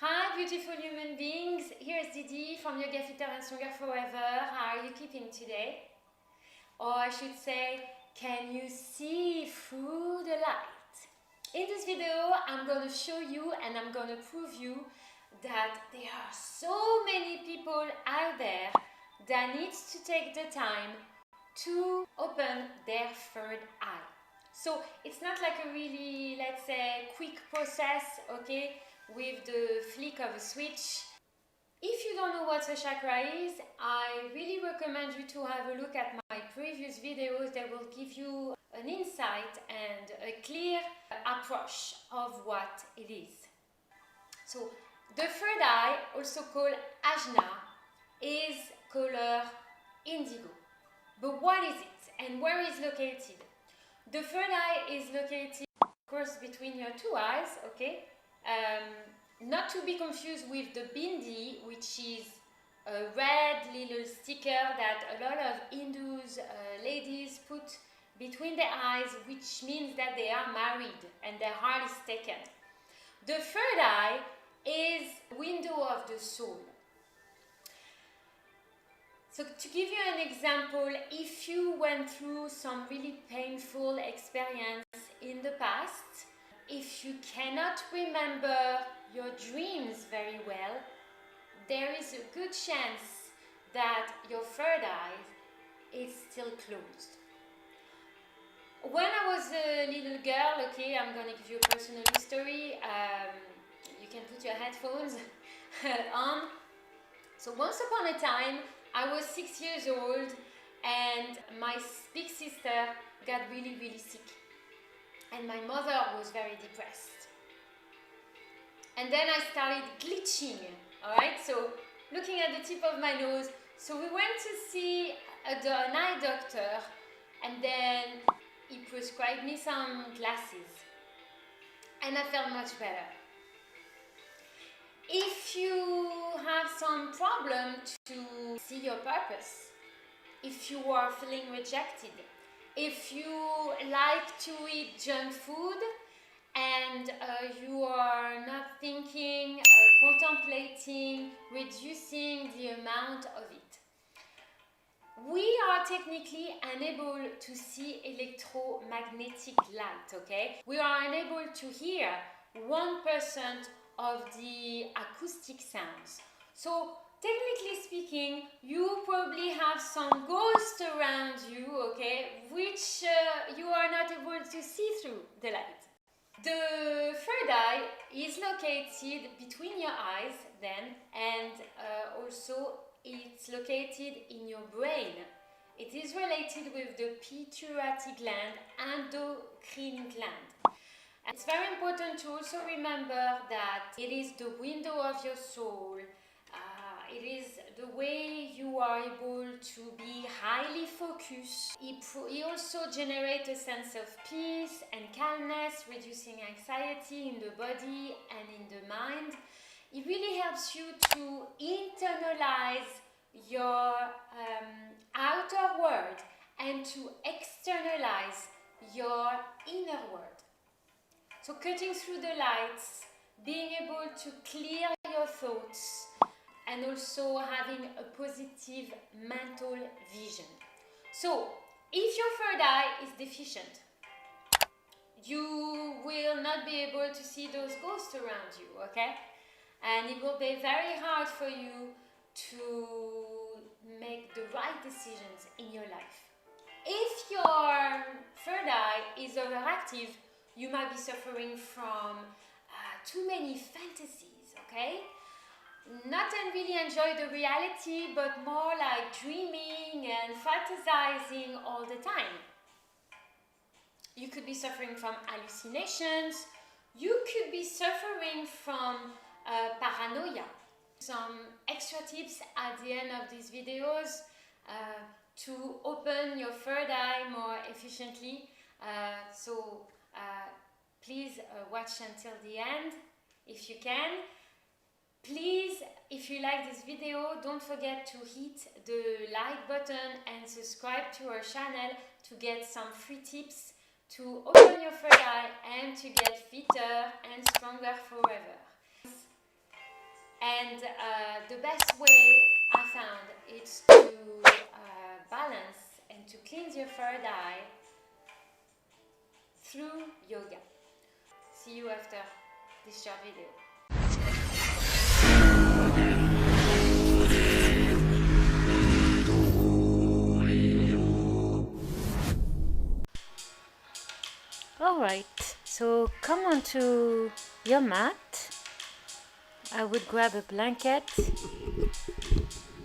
Hi beautiful human beings, here's Didi from Yoga Fitter and Stronger Forever. How are you keeping today? Or I should say, can you see through the light? In this video, I'm going to show you and I'm going to prove you that there are so many people out there that needs to take the time to open their third eye. So it's not like a really, let's say, quick process, okay, with the flick of a switch. If you don't know what a chakra is, I really recommend you to have a look at my previous videos. They will give you an insight and a clear approach of what it is. So the third eye, also called Ajna, is color indigo. But what is it and where is it located? The third eye is located, of course, between your two eyes, okay? Not to be confused with the bindi, which is a red little sticker that a lot of Hindus, ladies put between their eyes, which means that they are married and their heart is taken. The third eye is window of the soul. So to give you an example, if you went through some really painful experience in the past, if you cannot remember your dreams very well, there is a good chance that your third eye is still closed. When I was a little girl, okay, I'm going to give you a personal story. You can put your headphones on. So once upon a time, I was 6 years old and my big sister got really, really sick. And my mother was very depressed. And then I started glitching, alright? So looking at the tip of my nose. So we went to see an eye doctor and then he prescribed me some glasses. And I felt much better. If you have some problem to see your purpose, if you are feeling rejected, if you like to eat junk food and you are not thinking, contemplating, reducing the amount of it, we are technically unable to see electromagnetic light, okay? We are unable to hear 1% of the acoustic sounds. So technically speaking, you probably have some ghosts around you, okay, which you are not able to see through the light. The third eye is located between your eyes then, and also it's located in your brain. It is related with the pituitary gland, endocrine gland. It's very important to also remember that it is the window of your soul. It is the way you are able to be highly focused. It also generates a sense of peace and calmness, reducing anxiety in the body and in the mind. It really helps you to internalize your outer world and to externalize your inner world. So cutting through the lights, being able to clear your thoughts, and also having a positive mental vision. So, if your third eye is deficient, you will not be able to see those ghosts around you, okay? And it will be very hard for you to make the right decisions in your life. If your third eye is overactive, you might be suffering from too many fantasies, okay? Not really enjoy the reality, but more like dreaming and fantasizing all the time. You could be suffering from hallucinations. You could be suffering from paranoia. Some extra tips at the end of these videos to open your third eye more efficiently. So please watch until the end if you can. Please, if you like this video, don't forget to hit the like button and subscribe to our channel to get some free tips to open your third eye and to get fitter and stronger forever. And the best way I found is to balance and to cleanse your third eye through yoga. See you after this short video. Alright, so come onto your mat. I would grab a blanket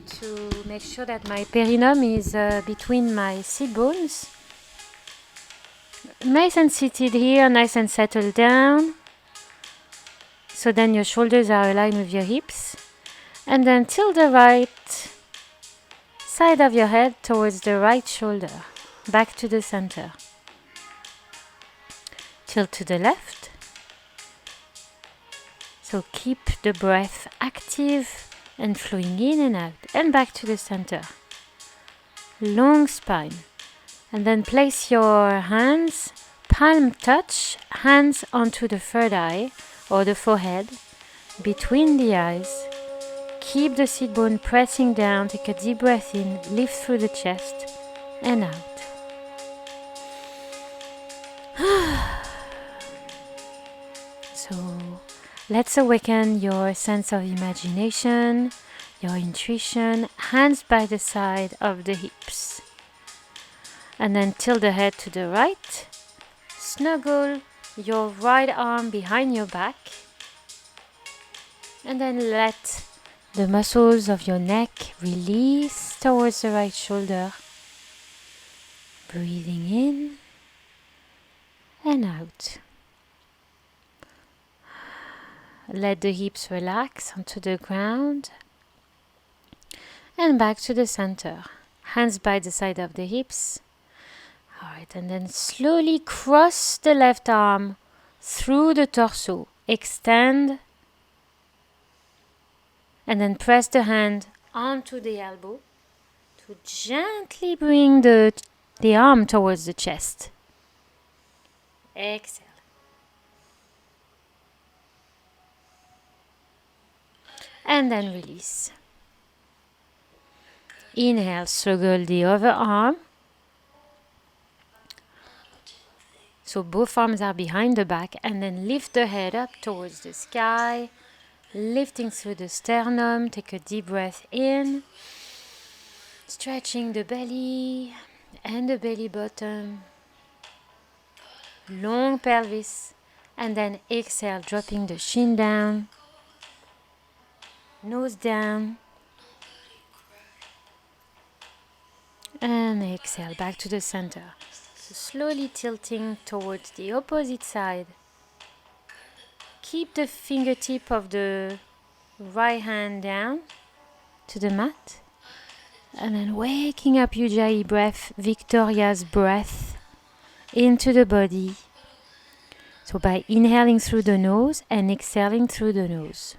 to make sure that my perineum is between my sit bones. Nice and seated here, nice and settled down. So then your shoulders are aligned with your hips. And then tilt the right side of your head towards the right shoulder, back to the center. Tilt to the left. So keep the breath active and flowing in and out, and back to the center. Long spine. And then place your hands, palm touch, hands onto the third eye or the forehead, between the eyes. Keep the sit bone pressing down. Take a deep breath in, lift through the chest and out. So let's awaken your sense of imagination, your intuition, hands by the side of the hips. And then tilt the head to the right. Snuggle your right arm behind your back. And then let the muscles of your neck release towards the right shoulder. Breathing in and out. Let the hips relax onto the ground and back to the center. Hands by the side of the hips. Alright, and then slowly cross the left arm through the torso. Extend and then press the hand onto the elbow to gently bring the arm towards the chest. Exhale. And then release. Inhale, circle the other arm. So both arms are behind the back, and then lift the head up towards the sky, lifting through the sternum. Take a deep breath in, stretching the belly and the belly button. Long pelvis, and then exhale, dropping the chin down. Nose down, and exhale back to the center. So slowly tilting towards the opposite side. Keep the fingertip of the right hand down to the mat, and then waking up Ujjayi breath, Victoria's breath into the body. So by inhaling through the nose and exhaling through the nose.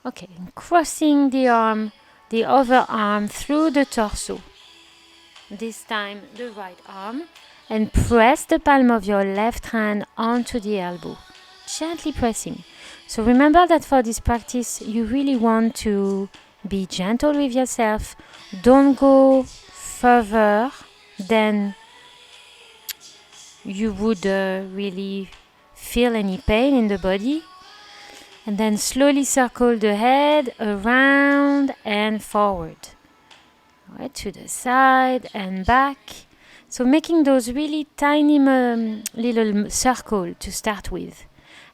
Okay, and crossing the arm, the other arm through the torso. This time the right arm, and press the palm of your left hand onto the elbow, gently pressing. So remember that for this practice you really want to be gentle with yourself. Don't go further than you would really feel any pain in the body. And then slowly circle the head around and forward. Right, to the side and back. So making those really tiny little circle to start with.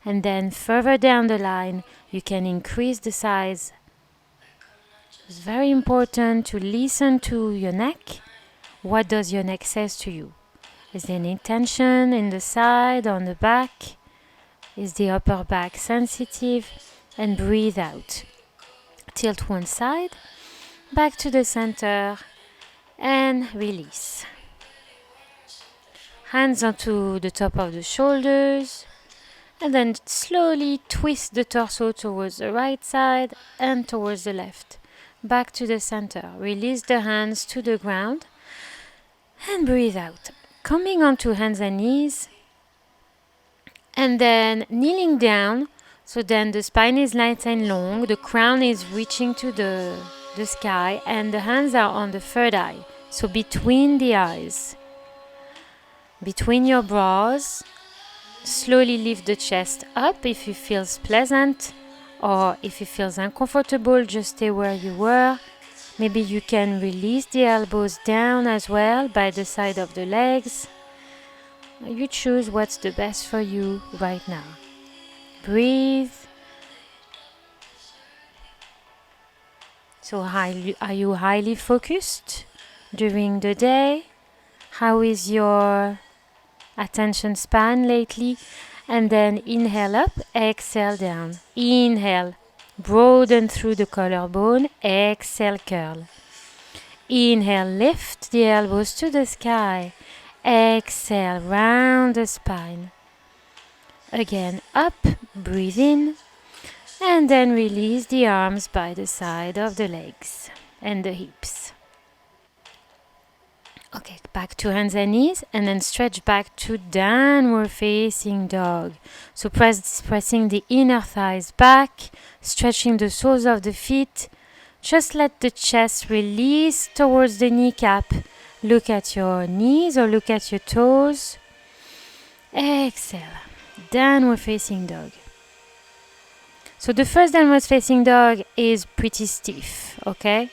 And then further down the line, you can increase the size. It's very important to listen to your neck. What does your neck say to you? Is there any tension in the side, on the back? Is the upper back sensitive? And breathe out. Tilt one side, back to the center, and release. Hands onto the top of the shoulders, and then slowly twist the torso towards the right side and towards the left. Back to the center. Release the hands to the ground, and breathe out. Coming onto hands and knees, and then kneeling down So then the spine is nice and long, the crown is reaching to the sky, and the hands are on the third eye. So between the eyes, between your brows, slowly lift the chest up if it feels pleasant, or if it feels uncomfortable, just stay where you were. Maybe you can release the elbows down as well by the side of the legs. You choose what's the best for you right now. Breathe. So are you highly focused during the day? How is your attention span lately? And then inhale up, exhale down. Inhale, broaden through the collarbone, exhale, curl. Inhale, lift the elbows to the sky. Exhale, round the spine. Again, up, breathe in. And then release the arms by the side of the legs and the hips. Okay, back to hands and knees, and then stretch back to downward facing dog. So pressing the inner thighs back, stretching the soles of the feet. Just let the chest release towards the kneecap. Look at your knees or look at your toes. Exhale, downward facing dog. So the first downward facing dog is pretty stiff, okay?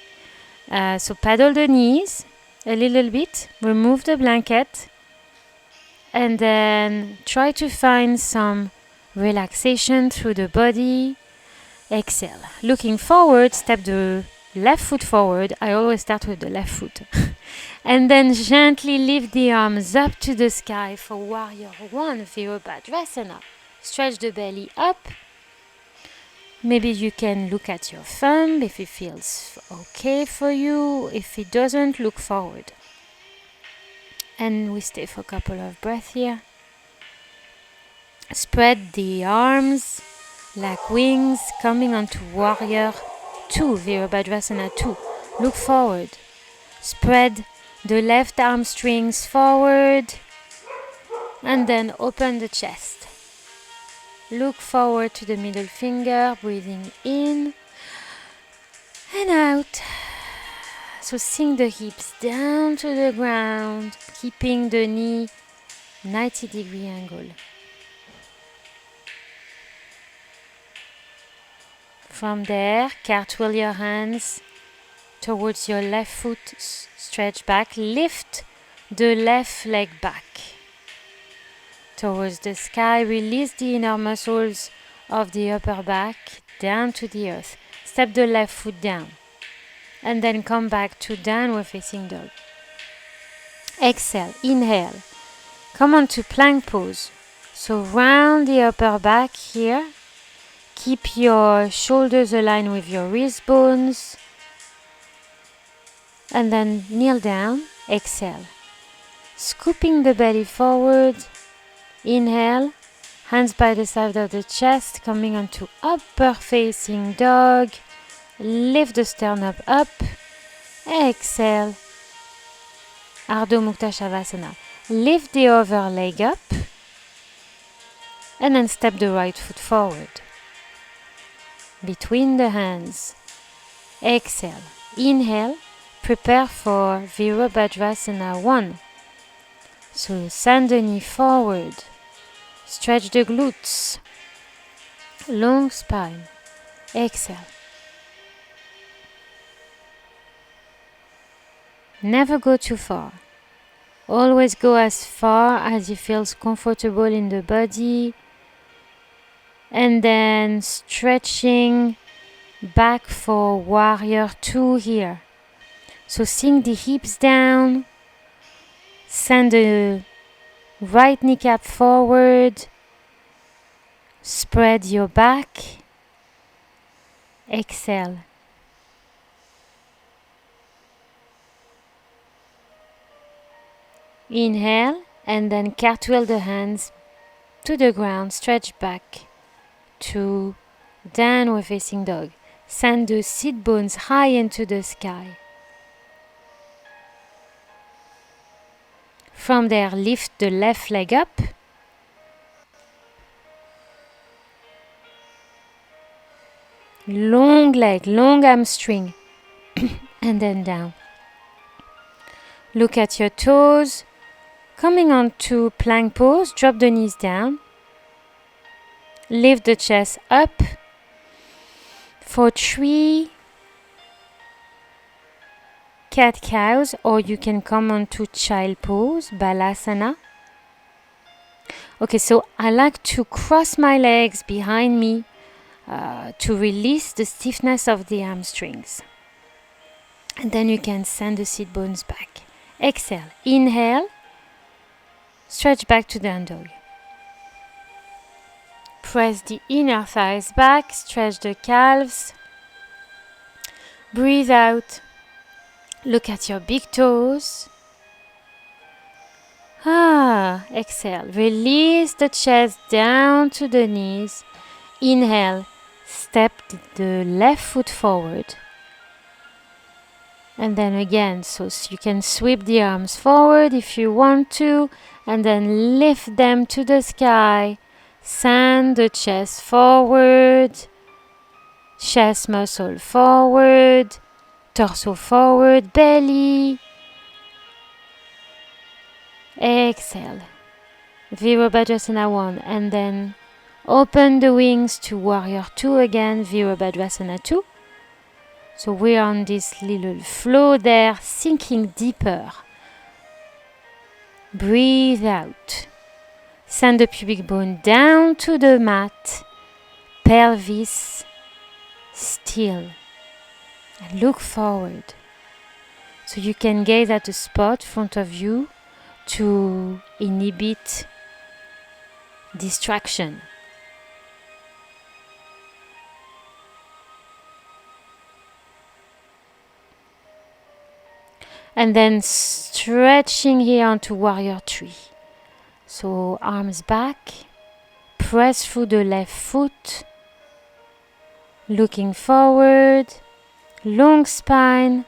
So paddle the knees a little bit, remove the blanket, and then try to find some relaxation through the body. Exhale. Looking forward, step the left foot forward. I always start with the left foot. And then gently lift the arms up to the sky for Warrior 1, Virabhadrasana. Stretch the belly up. Maybe you can look at your thumb if it feels okay for you. If it doesn't, look forward. And we stay for a couple of breaths here. Spread the arms like wings coming onto Warrior 2, Virabhadrasana 2. Look forward. Spread the left arm strings forward. And then open the chest. Look forward to the middle finger, breathing in and out. So sink the hips down to the ground, keeping the knee 90-degree angle. From there, cartwheel your hands towards your left foot, stretch back, lift the left leg back. Towards the sky, release the inner muscles of the upper back down to the earth. Step the left foot down and then come back to downward facing dog. Exhale, inhale. Come on to plank pose. So round the upper back here. Keep your shoulders aligned with your wrist bones. And then kneel down, exhale. Scooping the belly forward. Inhale, hands by the side of the chest, coming onto upper facing dog. Lift the sternum up. Exhale, Ardha Mukta Shavasana. Lift the other leg up. And then step the right foot forward. Between the hands. Exhale. Inhale, prepare for Virabhadrasana 1. So send the knee forward. Stretch the glutes. Long spine. Exhale. Never go too far. Always go as far as it feels comfortable in the body. And then stretching back for Warrior 2 here. So sink the hips down. Send the right kneecap forward. Spread your back. Exhale. Inhale and then cartwheel the hands to the ground. Stretch back to downward facing dog. Send the sit bones high into the sky. From there, lift the left leg up. Long leg, long hamstring. And then down. Look at your toes. Coming onto plank pose, drop the knees down. Lift the chest up. For 3 cat-cows, or you can come onto child pose, balasana. Okay, so I like to cross my legs behind me to release the stiffness of the hamstrings. And then you can send the sit bones back. Exhale. Inhale. Stretch back to down dog. Press the inner thighs back. Stretch the calves. Breathe out. Look at your big toes. Exhale. Release the chest down to the knees. Inhale. Step the left foot forward. And then again, so you can sweep the arms forward if you want to, and then lift them to the sky. Send the chest forward, chest muscle forward, torso forward, belly. Exhale. Virabhadrasana 1, and then open the wings to Warrior 2 again, Virabhadrasana 2. So we're on this little flow there, sinking deeper. Breathe out. Send the pubic bone down to the mat. Pelvis still. And look forward. So you can gaze at a spot in front of you to inhibit distraction. And then stretching here onto Warrior 3. So arms back, press through the left foot, looking forward, long spine.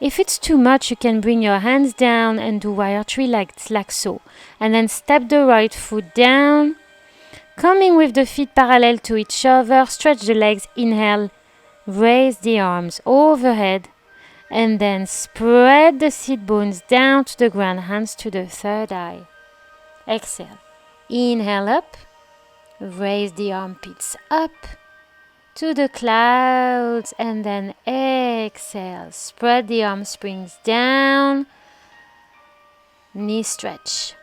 If it's too much, you can bring your hands down and do Warrior 3 like so. And then step the right foot down, coming with the feet parallel to each other, stretch the legs, inhale, raise the arms overhead. And then spread the sit bones down to the ground, hands to the third eye. Exhale. Inhale up. Raise the armpits up to the clouds. And then exhale. Spread the arm springs down. Knee stretch.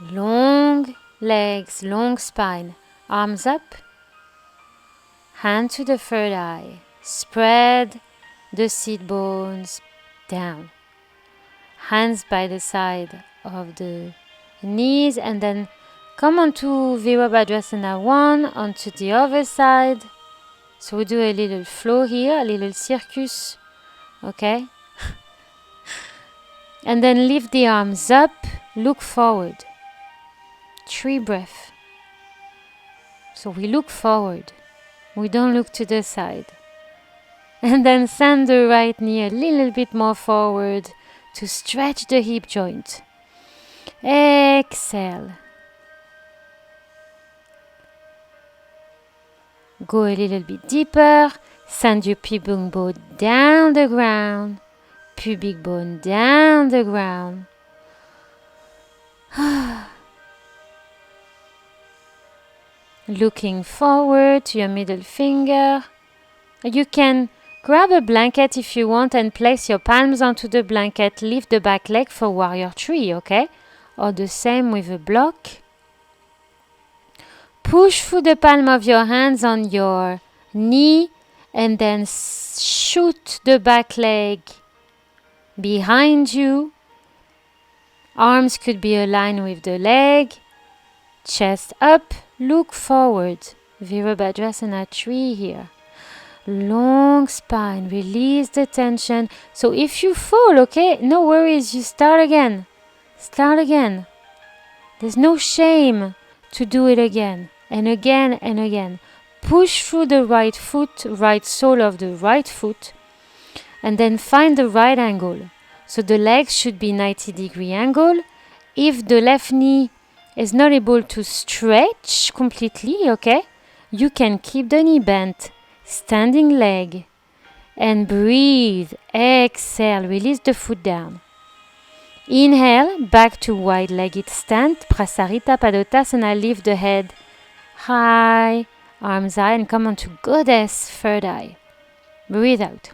Long legs, long spine. Arms up. Hand to the third eye. Spread the sit bones down. Hands by the side of the knees, and then come onto Virabhadrasana 1, onto the other side. So we do a little flow here, a little circus. Okay? And then lift the arms up, look forward. 3 breaths. So we look forward. We don't look to the side. And then send the right knee a little bit more forward to stretch the hip joint. Exhale. Go a little bit deeper. Send your pubic bone down the ground. Pubic bone down the ground. Looking forward to your middle finger. You can grab a blanket if you want and place your palms onto the blanket. Lift the back leg for Warrior 3, okay? Or the same with a block. Push through the palm of your hands on your knee and then shoot the back leg behind you. Arms could be aligned with the leg. Chest up, look forward. Virabhadrasana 3 here. Long spine, release the tension. So if you fall, okay, no worries, you start again. Start again. There's no shame to do it again and again and again. Push through the right foot, right sole of the right foot, and then find the right angle. So the legs should be 90-degree angle. If the left knee is not able to stretch completely, okay, You can keep the knee bent, standing leg, and breathe. Exhale, release the foot down. Inhale, back to wide-legged stand, Prasarita Padottasana, lift the head high, arms high, and come onto Goddess third eye. Breathe out.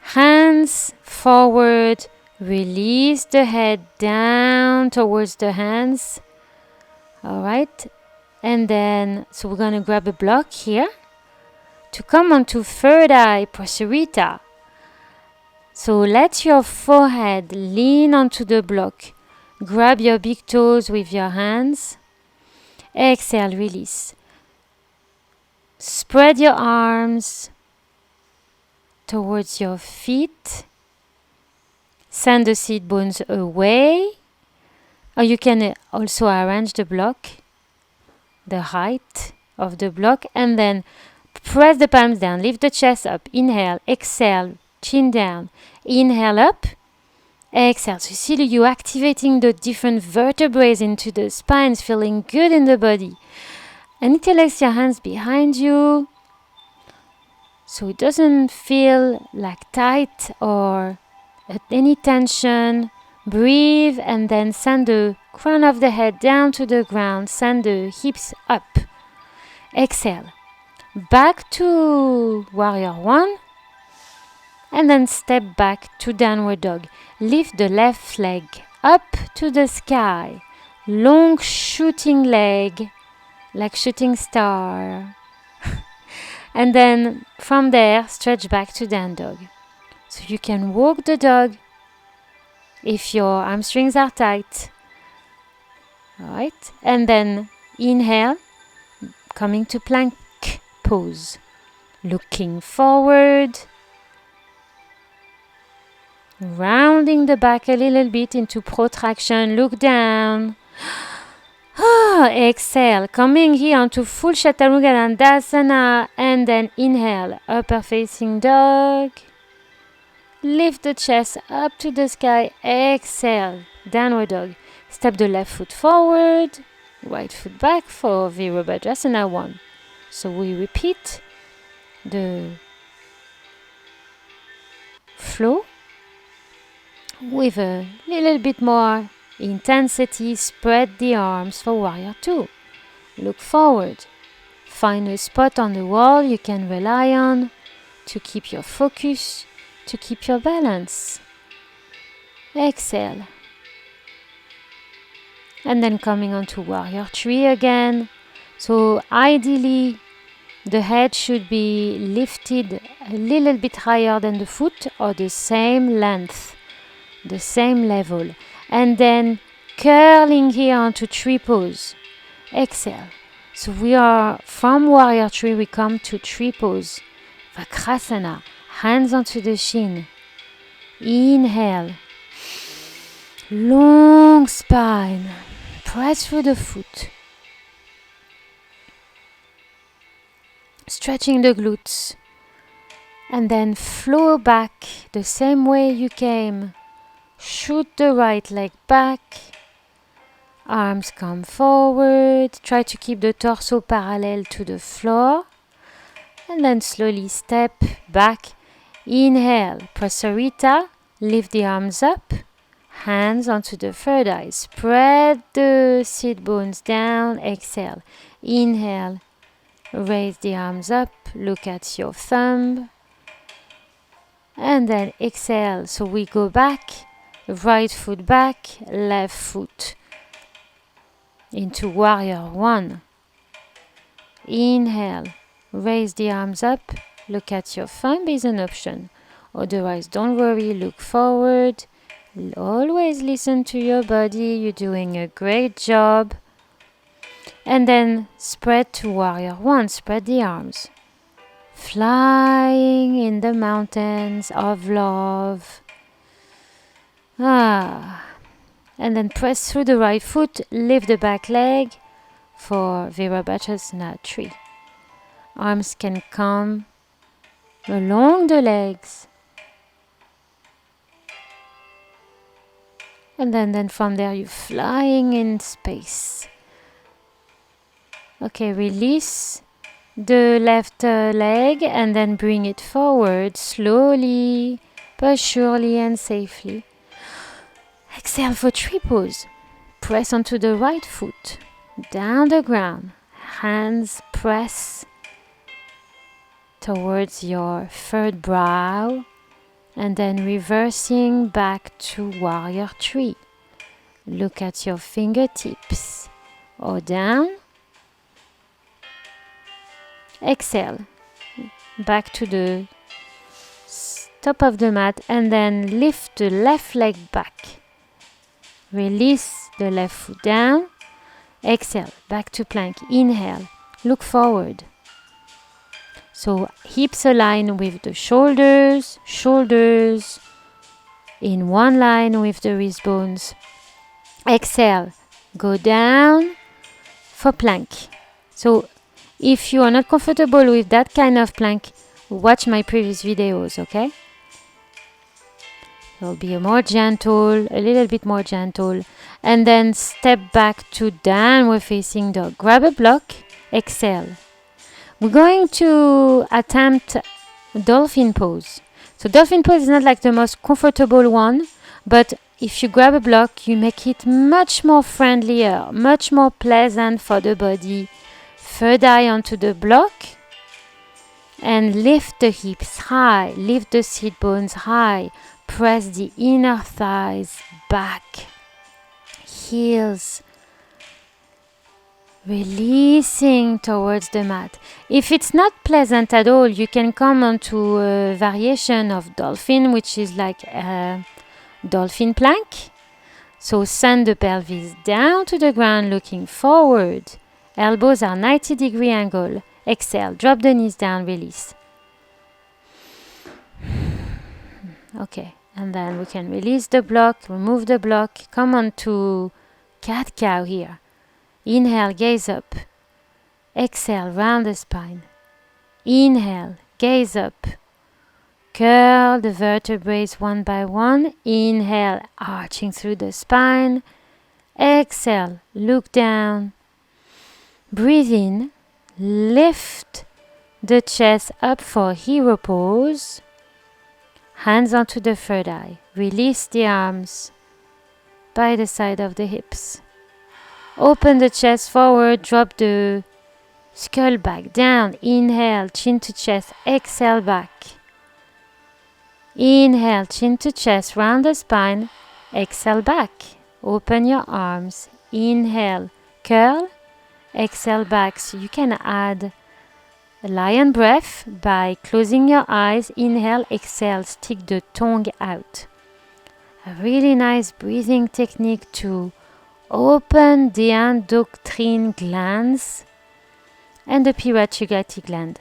Hands forward, release the head down towards the hands. Alright, and then, so we're going to grab a block here to come onto third eye, Prasarita. So let your forehead lean onto the block. Grab your big toes with your hands. Exhale, release. Spread your arms towards your feet. Send the seat bones away. Or you can also arrange the block, the height of the block, and then press the palms down. Lift the chest up. Inhale, exhale, chin down. Inhale up. Exhale. So you see you activating the different vertebrae into the spine, feeling good in the body. And interlace your hands behind you so it doesn't feel like tight or any tension. Breathe and then send the crown of the head down to the ground. Send the hips up. Exhale. Back to warrior one. And then step back to downward dog. Lift the left leg up to the sky. Long shooting leg, like shooting star. And then from there, stretch back to down dog. So you can walk the dog if your hamstrings are tight. Alright, and then inhale, coming to plank pose. Looking forward. Rounding the back a little bit into protraction. Look down. Exhale. Coming here onto full Chaturanga Dandasana. And then inhale. Upper facing dog. Lift the chest up to the sky. Exhale. Downward dog. Step the left foot forward. Right foot back for Virabhadrasana 1. So we repeat the flow. With a little bit more intensity, spread the arms for warrior 2. Look forward. Find a spot on the wall you can rely on to keep your focus, to keep your balance. Exhale. And then coming on to warrior 3 again. So ideally, the head should be lifted a little bit higher than the foot or the same length. The same level, and then curling here onto tree pose. Exhale. So we are from warrior 3, we come to tree pose. Vakrasana, hands onto the shin. Inhale. Long spine. Press through the foot. Stretching the glutes. And then flow back the same way you came. Shoot the right leg back. Arms come forward. Try to keep the torso parallel to the floor. And then slowly step back. Inhale. Prasarita. Lift the arms up. Hands onto the third eye. Spread the sit bones down. Exhale. Inhale. Raise the arms up. Look at your thumb. And then exhale. So we go back. Right foot back, left foot into warrior 1. Inhale, raise the arms up, look at your thumb is an option. Otherwise, don't worry, look forward. Always listen to your body, you're doing a great job. And then spread to warrior 1, spread the arms. Flying in the mountains of love. And then press through the right foot, lift the back leg for Virabhadrasana 3. Arms can come along the legs. And then from there you're flying in space. Okay, release the left leg and then bring it forward slowly but surely and safely. Exhale for triples. Press onto the right foot, down the ground. Hands press towards your third brow and then reversing back to warrior three. Look at your fingertips or down. Exhale, back to the top of the mat and then lift the left leg back. Release the left foot down. Exhale, back to plank. Inhale, look forward. So hips align with the shoulders, shoulders in one line with the wrist bones. Exhale, go down for plank. So if you are not comfortable with that kind of plank, watch my previous videos, okay? It'll be a little bit more gentle. And then step back to downward facing dog. Grab a block, exhale. We're going to attempt dolphin pose. So dolphin pose is not like the most comfortable one, but if you grab a block, you make it much more friendlier, much more pleasant for the body. Third eye onto the block and lift the hips high, lift the sit bones high. Press the inner thighs back, heels releasing towards the mat. If it's not pleasant at all, you can come onto a variation of dolphin, which is like a dolphin plank. So send the pelvis down to the ground, looking forward. Elbows are 90-degree angle. Exhale, drop the knees down, release. Okay. And then we can release the block, remove the block, come on to cat-cow here. Inhale, gaze up. Exhale, round the spine. Inhale, gaze up. Curl the vertebrae one by one. Inhale, arching through the spine. Exhale, look down. Breathe in. Lift the chest up for hero pose. Hands onto the third eye. Release the arms by the side of the hips. Open the chest forward. Drop the skull back down. Inhale, chin to chest. Exhale, back. Inhale, chin to chest. Round the spine. Exhale, back. Open your arms. Inhale, curl. Exhale, back. So you can add a lion breath by closing your eyes. Inhale, exhale, stick the tongue out. A really nice breathing technique to open the endocrine glands and the pituitary gland.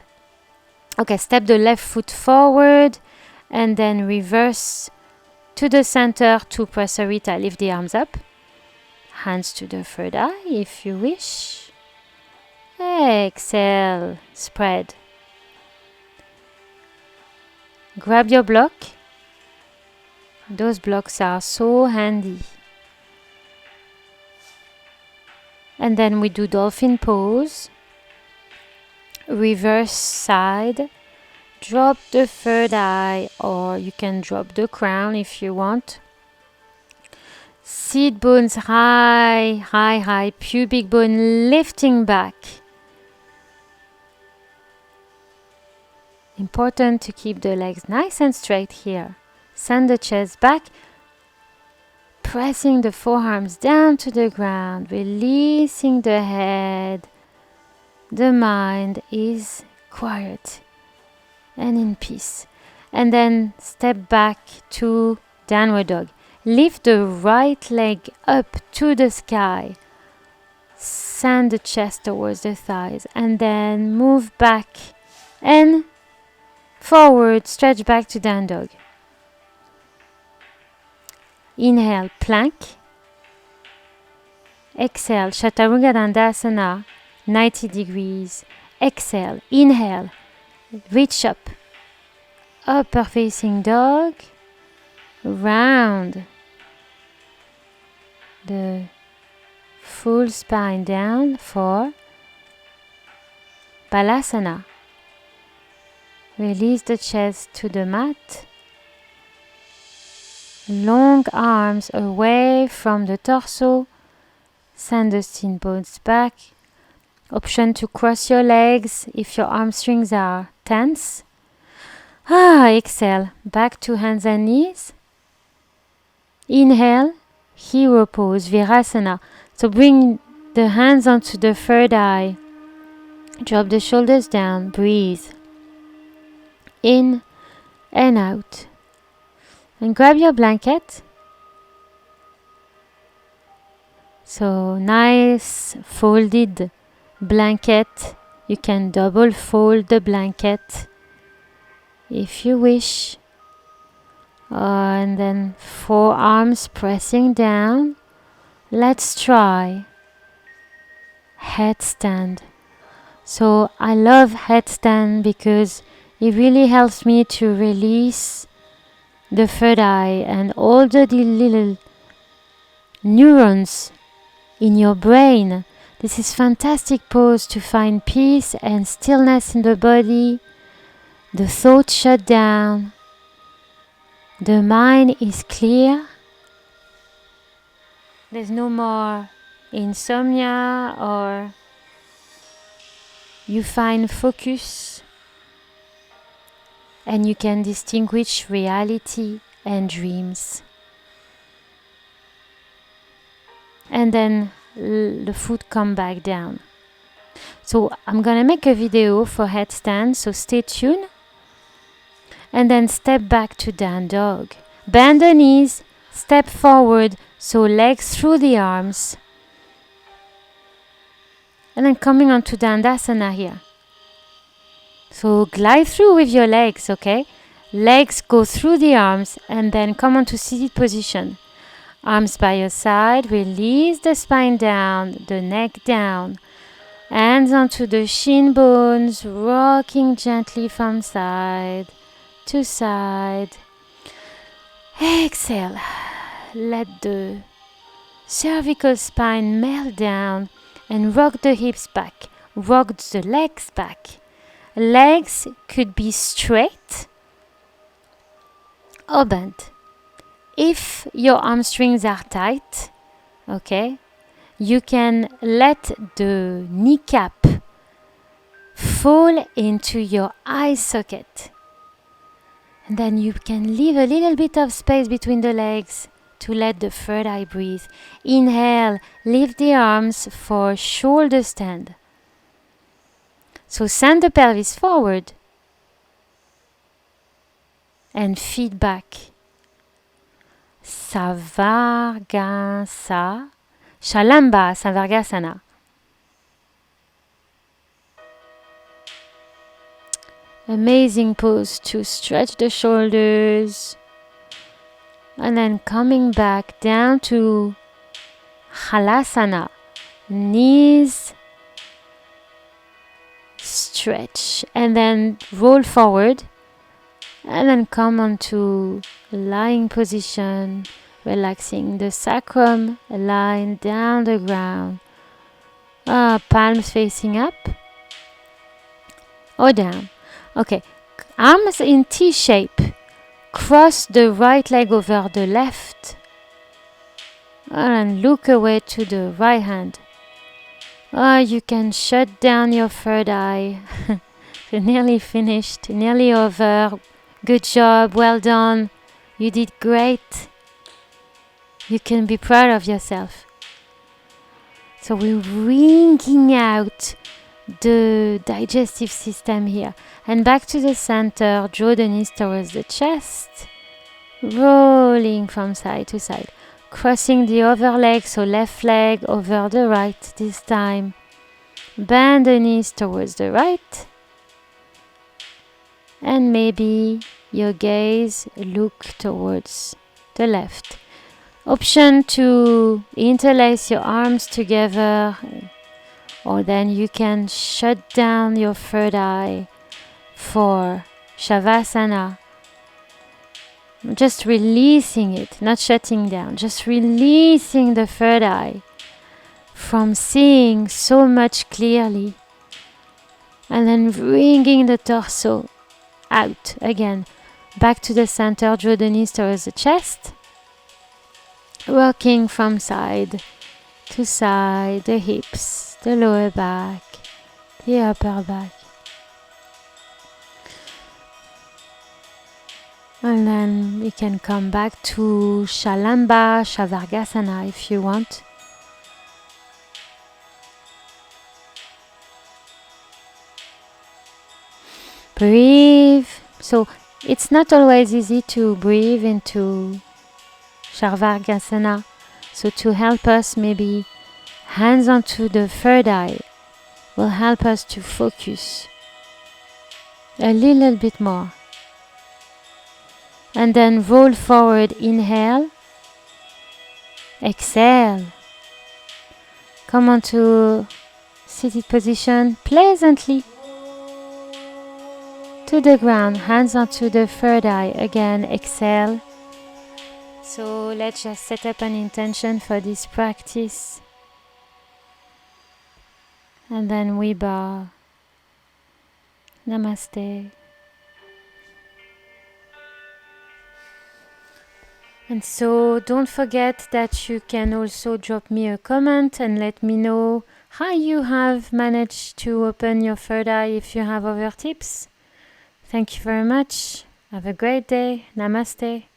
Okay, step the left foot forward and then reverse to the center to prasarita. Lift the arms up. Hands to the third eye if you wish. Exhale, spread. Grab your block. Those blocks are so handy. And then we do dolphin pose. Reverse side. Drop the third eye, or you can drop the crown if you want. Sit bones high, high, high. Pubic bone lifting back. Important to keep the legs nice and straight here. Send the chest back. Pressing the forearms down to the ground. Releasing the head. The mind is quiet and in peace. And then step back to downward dog. Lift the right leg up to the sky. Send the chest towards the thighs. And then move back and forward, stretch back to down dog. Inhale, plank. Exhale, Chaturanga Dandasana, 90 degrees. Exhale, inhale, reach up. Upper facing dog. Round the full spine down for Balasana. Release the chest to the mat. Long arms away from the torso. Send the shin bones back. Option to cross your legs if your hamstrings are tense. Exhale, back to hands and knees. Inhale, hero pose, Virasana. So bring the hands onto the third eye. Drop the shoulders down, breathe. In and out. And grab your blanket. So nice folded blanket. You can double fold the blanket if you wish. And then forearms pressing down. Let's try headstand. So I love headstand because it really helps me to release the third eye and all the little neurons in your brain. This is fantastic pose to find peace and stillness in the body. The thoughts shut down. The mind is clear. There's no more insomnia, or you find focus and you can distinguish reality and dreams. And then the foot come back down. So I'm gonna make a video for headstand, so stay tuned. And then step back to down dog. Bend the knees, step forward, so legs through the arms. And then coming onto Dandasana here. So glide through with your legs, okay? Legs go through the arms and then come onto seated position. Arms by your side, release the spine down, the neck down. Hands onto the shin bones, rocking gently from side to side. Exhale. Let the cervical spine melt down and rock the hips back. Rock the legs back. Legs could be straight or bent. If your hamstrings are tight, okay, you can let the kneecap fall into your eye socket. And then you can leave a little bit of space between the legs to let the third eye breathe. Inhale, lift the arms for shoulder stand. So send the pelvis forward and feet back. Salamba, sarvangasana. Amazing pose to stretch the shoulders. And then coming back down to halasana. Knees stretch and then roll forward. And then come onto lying position, relaxing the sacrum, lying down the ground. Palms facing up or down. Okay, arms in T shape. Cross the right leg over the left. And look away to the right hand. You can shut down your third eye. Nearly finished, nearly over. Good job, well done. You did great. You can be proud of yourself. So we're wringing out the digestive system here. And back to the center, draw the knees towards the chest. Rolling from side to side. Crossing the other leg, so left leg over the right this time. Bend the knees towards the right. And maybe your gaze look towards the left. Option to interlace your arms together, or then you can shut down your third eye for Shavasana. Just releasing it, not shutting down, just releasing the third eye from seeing so much clearly. And then bringing the torso out again. Back to the center, draw the knees towards the chest. Rocking from side to side, the hips, the lower back, the upper back. And then we can come back to salamba, sarvangasana if you want. Breathe. So it's not always easy to breathe into sarvangasana. So to help us, maybe hands onto the third eye will help us to focus a little bit more. And then roll forward, inhale, exhale. Come onto seated position pleasantly to the ground, hands onto the third eye. Again, exhale. So let's just set up an intention for this practice. And then we bow. Namaste. And so don't forget that you can also drop me a comment and let me know how you have managed to open your third eye if you have other tips. Thank you very much. Have a great day. Namaste.